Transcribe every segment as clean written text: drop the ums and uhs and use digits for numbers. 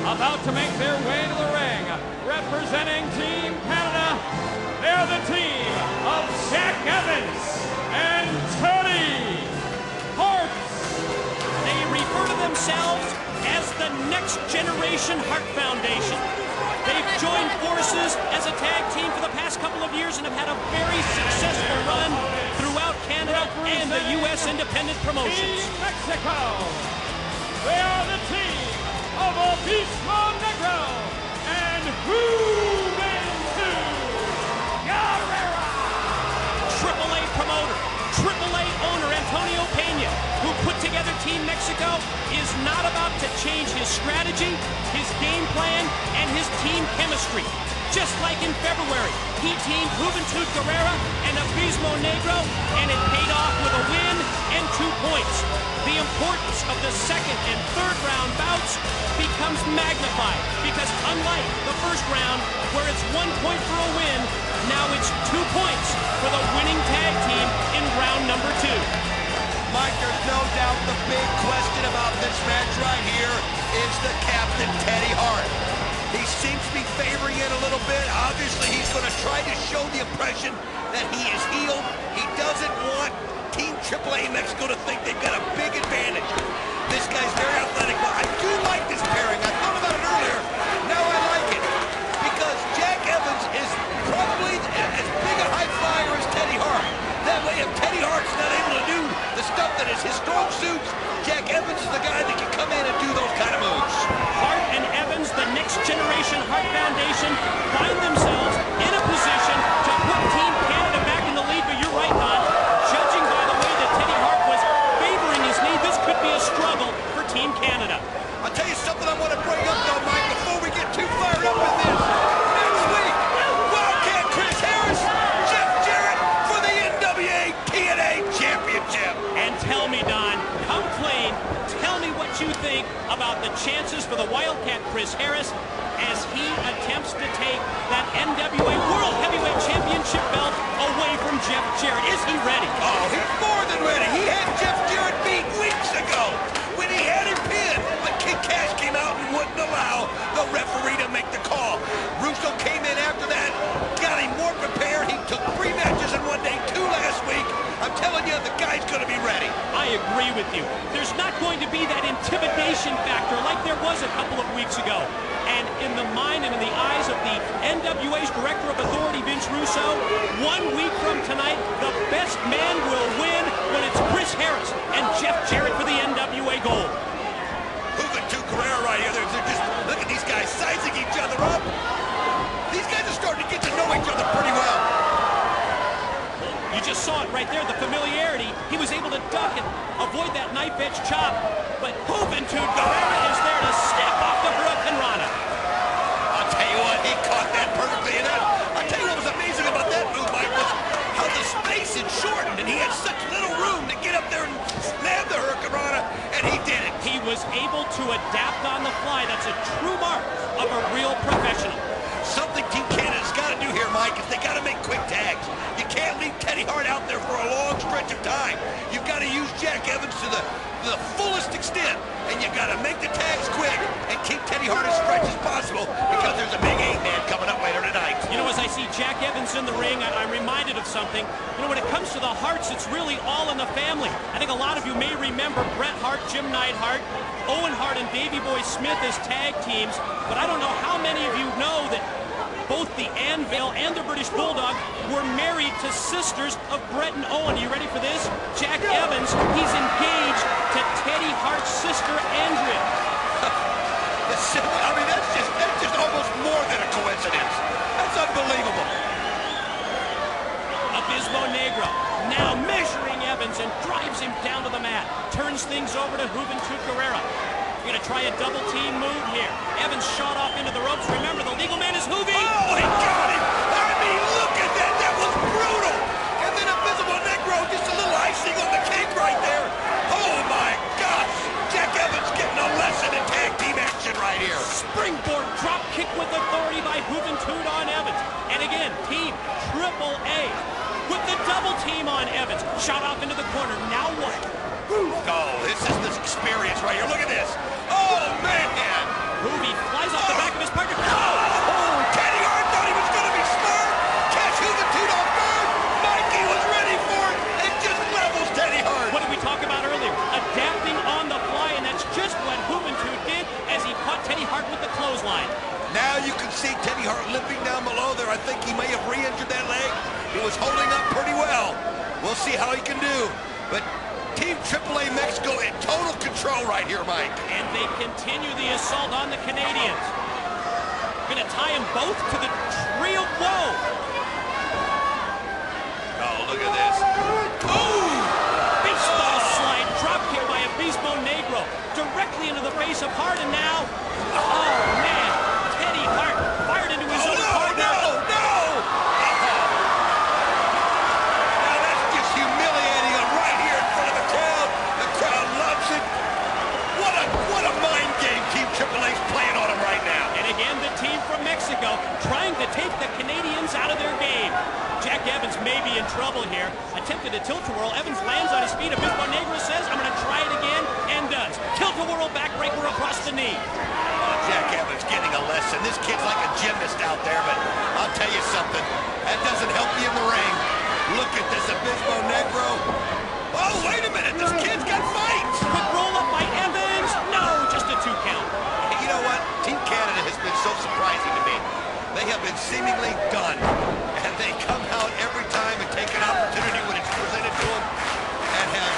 about to make their way to the ring, representing Team Canada, they're the team of Jack Evans and Teddy Hart. They refer to themselves as the Next Generation Hart Foundation. They've joined forces as a tag team for the past couple of years and have had a very successful run throughout Canada and the U.S. independent promotions. Team Mexico, they are the team of Abismo Negro and Juventud Guerrera. AAA promoter, AAA owner Antonio Peña, who put together Team Mexico, is not about to change his strategy, his game plan, and his team chemistry. Just like in February, he teamed Juventud Guerrera and Abismo Negro, and it paid off with a win and 2 points. The importance of the second and third round bouts becomes magnified because unlike the first round, where it's 1 point for a win, now it's 2 points for the winning tag team in round number 2. Mike, there's no doubt the big question about this match right here is the captain, Teddy Hart. He seems to be favoring it a little bit. Obviously, he's going to try to show the impression that he is healed. He doesn't want Team AAA Mexico to think they've got a big advantage. This guy's very athletic, but I do like this pairing. I thought about it earlier. Now I like it because Jack Evans is probably as big a high flyer as Teddy Hart. That way, if Teddy Hart's not able to do the stuff that is his strong suits, Jack Evans is the guy that can come in and do those kind of moves. Hart and Evans, the Next Generation Hart Foundation, find themselves in a position to put Team Canada back in the lead, but you're right, Don. Judging by the way that Teddy Hart was favoring his knee, this could be a struggle for Team Canada. I'll tell you something I want to bring up, though, Mike, before we get too fired up with this. Next week, Wildcat Chris Harris, Jeff Jarrett for the NWA TNA Championship. And tell me, Don, come clean, tell me what you think about the chances for the Wildcat Chris Harris as he attempts to take that NWA World Heavyweight Championship belt away from Jeff Jarrett. Is he ready? Oh, he's more than ready. He had Jeff Jarrett beat weeks ago when he had him pinned, but Kid Cash came out and wouldn't allow the referee to make the call. Russo came in after that, got him more prepared. He took 3 matches in 1 day, 2 last week. I'm telling you, the guy's going to be ready. I agree with you. There's not going to be that intimidation factor like there was a couple of weeks ago. And in the mind and in the eyes of the NWA's Director of Authority, Vince Russo, 1 week from tonight, the best man will win when it's Chris Harris and Jeff Jarrett for the NWA gold. Juventud Guerrera right here. They're just, look at these guys sizing each other up. These guys are starting to get to know each other pretty well. You just saw it right there, the familiarity. He was able to duck and avoid that knife-edge chop, but Juventud Guerrera is there to step off the Hurricanrana. I'll tell you what, he caught that perfectly. And I'll tell you what was amazing about that move, Mike, was how the space had shortened, and he had such little room to get up there and snap the Hurricanrana, and he did it. He was able to adapt on the fly. That's a true mark of a real professional. Something Team Canada's got to do here, Mike, is they got to make quick tags. You can't leave Teddy Hart out there for a long stretch of time. You've got to use Jack Evans to the fullest extent, and you got to make the tags quick and keep Teddy Hart as fresh as possible because there's a big 8-man coming up later tonight. You know, as I see Jack Evans in the ring, I'm reminded of something. You know, when it comes to the Harts, it's really all in the family. I think a lot of you may remember Bret Hart, Jim Neidhart, Owen Hart, and Davey Boy Smith as tag teams, but I don't know how many of you know that both the Anvil and the British Bulldog were married to sisters of Bret and Owen. Are you ready for this? Jack Evans, he's engaged to Teddy Hart's sister, Andrea. I mean, that's just almost more than a coincidence. That's unbelievable. Abismo Negro now measuring Evans and drives him down to the mat. Turns things over to Juventud Guerrera. We're going to try a double team move here. Evans shot off into the ropes. Remember, the legal man is Juvi. Oh, he got him! I mean, look at that! That was brutal! And then Abismo Negro, just a little icing on the cake right there. Oh, my gosh! Jack Evans getting a lesson in tag team action right here. Springboard drop kick with authority by Juventud on Evans. And again, Team AAA with the double team on Evans. Shot off into the corner. Now what? Oh, this is this experience right here. Look at this. Oh, man! Juvi think he may have re-injured that leg. He was holding up pretty well. We'll see how he can do. But Team AAA Mexico in total control right here, Mike. And they continue the assault on the Canadians. Gonna tie them both to the tree of woe. Oh, look at this. Oh! Baseball slide, drop kick by Abismo Negro. Directly into the face of Hart, and now, oh man, Teddy Hart fired into his own partner. No! Now that's just humiliating him right here in front of the crowd. The crowd loves it. What a mind game Team AAA's playing on him right now. And again, the team from Mexico trying to take the Canadians out of their game. Jack Evans may be in trouble here. Attempted a tilt-a-whirl. Evans lands on his feet. Abismo Negro says, I'm going to try it again, and does. Tilt-a-whirl backbreaker across the knee. Oh, Jack Evans getting a lesson. This kid's like a gymnast out there, but I'll tell you something. That doesn't help you in the ring. Look at this Abismo Negro. Oh, wait a minute. This kid's got fights. Quick roll-up by Evans. No, just a 2 count. Hey, you know what? Team Canada has been so surprising to me. They have been seemingly done, and they come out every time and take an opportunity when it's presented to them, and have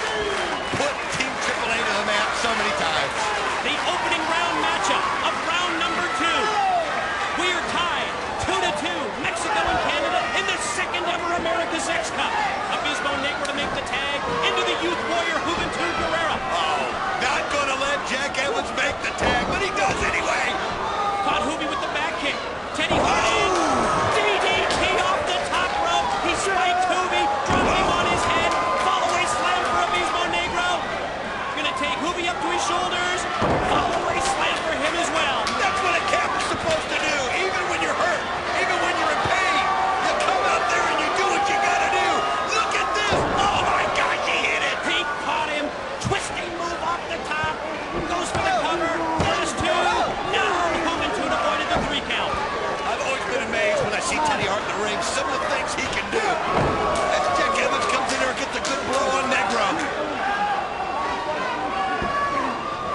put Team AAA to the map so many times. The opening round matchup of round number 2. We are tied 2-2, Mexico and Canada in the second ever America's X Cup. Abismo Negro to make the tag into the youth warrior JUVENTUD GUERRERA. Oh, not gonna let Jack Evans make the tag, but he does anyway. Caught Juvi with the back kick. Teddy Hart in. DDT off the top rope. He spiked Juvi, dropped him on his head. Fallaway slam for Abismo Negro. Gonna take Juvi up to his shoulders. Fallaway slam for him as well. That's what a cap is supposed to do, even when you're hurt, even when you're in pain. You come out there and you do what you gotta do. Look at this. Oh my gosh, he hit it. He caught him. Twisting move off the top. Goes for the cover. Last 2. No, JUVENTUD avoided the 3 count. I've always been amazed when I see Teddy Hart in the ring, some of the things he can do. As Jack Evans comes in there and gets a good blow on Negro.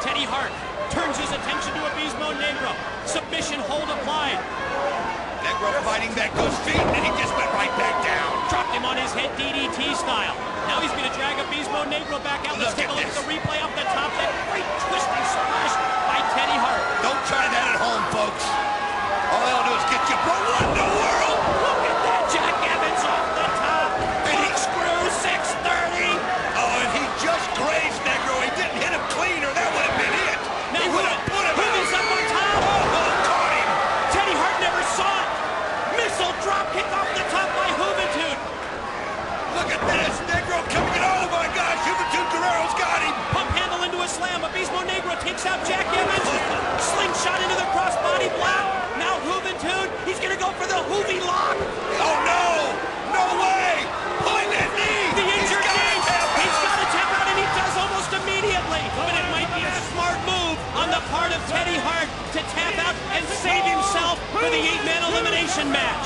Teddy Hart turns his attention to Abismo Negro. Submission hold applied. Negro fighting back those feet, and he just went right back down. Dropped him on his head DDT style. Now he's going to drag Abismo Negro back out. Let's take a look at the replay up the top. That great twisting splash by Teddy Hart. Don't try that at home, folks. All they'll do is get you, but what in the world? Look at that, Jack Evans off the top. Big screw 630. Oh, and he just grazed Negro. He didn't hit him clean, or that would have been it. Now He would have put him Juvi's out. up on top. Oh, caught him. Teddy Hart never saw it. Missile drop kick off the top by JUVENTUD. Look at this. Negro coming in. Oh, my gosh. JUVENTUD GUERRERA's got him. Pump handle into a slam. Abismo Negro takes out Jack Evans. Slingshot into the crossbody block. Now JUVENTUD, he's going to go for the Juvi lock. Oh, no. No way. Pulling that knee. The injured knee. He's got to tap out, and he does almost immediately. But it might be a smart move on the part of Teddy Hart to tap out and save himself for the 8-man elimination match.